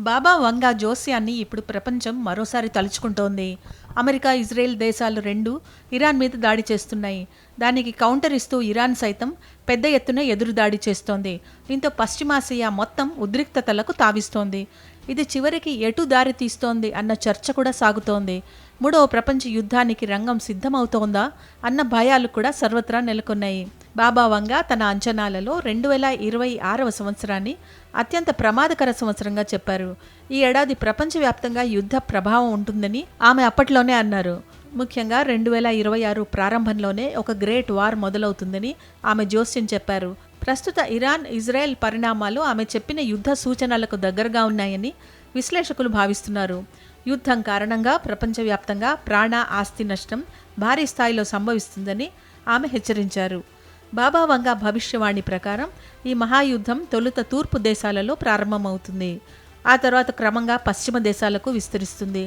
బాబా వంగా జోస్యాన్ని ఇప్పుడు ప్రపంచం మరోసారి తలుచుకుంటోంది. అమెరికా, ఇజ్రాయెల్ దేశాలు రెండూ ఇరాన్ మీద దాడి చేస్తున్నాయి. దానికి కౌంటర్ ఇస్తూ ఇరాన్ సైతం పెద్ద ఎత్తున ఎదురు దాడి చేస్తోంది. దీంతో పశ్చిమాసియా మొత్తం ఉద్రిక్తతలకు తావిస్తోంది. ఇది చివరికి ఎటు దారి తీస్తోంది అన్న చర్చ కూడా సాగుతోంది. మూడవ ప్రపంచ యుద్ధానికి రంగం సిద్ధమవుతోందా అన్న భయాలు కూడా సర్వత్రా నెలకొన్నాయి. బాబా వంగా తన అంచనాలలో 2026వ సంవత్సరాన్ని అత్యంత ప్రమాదకర సంవత్సరంగా చెప్పారు. ఈ ఏడాది ప్రపంచవ్యాప్తంగా యుద్ధ ప్రభావం ఉంటుందని ఆమె అప్పట్లోనే అన్నారు. ముఖ్యంగా 2026 ప్రారంభంలోనే ఒక గ్రేట్ వార్ మొదలవుతుందని ఆమె జోస్యం చెప్పారు. ప్రస్తుత ఇరాన్, ఇజ్రాయెల్ పరిణామాలు ఆమె చెప్పిన యుద్ధ సూచనలకు దగ్గరగా ఉన్నాయని విశ్లేషకులు భావిస్తున్నారు. యుద్ధం కారణంగా ప్రపంచవ్యాప్తంగా ప్రాణ, ఆస్తి నష్టం భారీ స్థాయిలో సంభవిస్తుందని ఆమె హెచ్చరించారు. బాబా వంగా భవిష్యవాణి ప్రకారం ఈ మహాయుద్ధం తొలుత తూర్పు దేశాలలో ప్రారంభమవుతుంది. ఆ తర్వాత క్రమంగా పశ్చిమ దేశాలకు విస్తరిస్తుంది.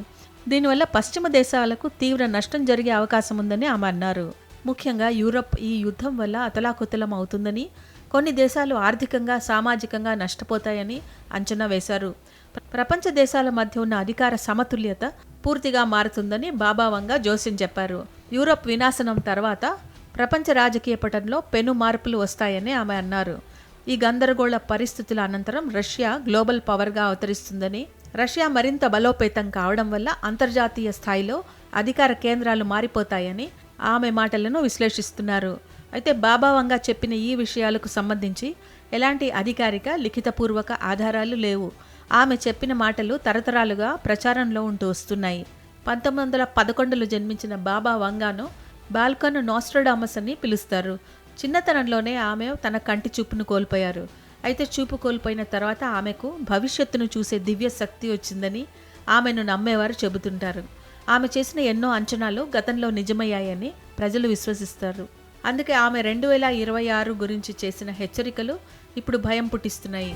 దీనివల్ల పశ్చిమ దేశాలకు తీవ్ర నష్టం జరిగే అవకాశం ఉందని ఆమె అన్నారు. ముఖ్యంగా యూరప్ ఈ యుద్ధం వల్ల అతలాకుతలం అవుతుందని, కొన్ని దేశాలు ఆర్థికంగా, సామాజికంగా నష్టపోతాయని అంచనా వేశారు. ప్రపంచ దేశాల మధ్య ఉన్న అధికార సమతుల్యత పూర్తిగా మారుతుందని బాబా వంగా జోస్యం చెప్పారు. యూరప్ వినాశనం తర్వాత ప్రపంచ రాజకీయ పటంలో పెను మార్పులు వస్తాయని ఆమె అన్నారు. ఈ గందరగోళ పరిస్థితుల అనంతరం రష్యా గ్లోబల్ పవర్గా అవతరిస్తుందని, రష్యా మరింత బలోపేతం కావడం వల్ల అంతర్జాతీయ స్థాయిలో అధికార కేంద్రాలు మారిపోతాయని ఆమె మాటలను విశ్లేషిస్తున్నారు. అయితే బాబా వంగా చెప్పిన ఈ విషయాలకు సంబంధించి ఎలాంటి అధికారిక, లిఖితపూర్వక ఆధారాలు లేవు. ఆమె చెప్పిన మాటలు తరతరాలుగా ప్రచారంలో ఉంటూ వస్తున్నాయి. 1911లో జన్మించిన బాబా వంగాను బాల్కన్ నోస్ట్రడామస్ అని పిలుస్తారు. చిన్నతనంలోనే ఆమె తన కంటి చూపును కోల్పోయారు. అయితే చూపు కోల్పోయిన తర్వాత ఆమెకు భవిష్యత్తును చూసే దివ్య శక్తి వచ్చిందని ఆమెను నమ్మేవారు చెబుతుంటారు. ఆమె చేసిన ఎన్నో అంచనాలు గతంలో నిజమయ్యాయని ప్రజలు విశ్వసిస్తారు. అందుకే ఆమె 2026 గురించి చేసిన హెచ్చరికలు ఇప్పుడు భయం పుట్టిస్తున్నాయి.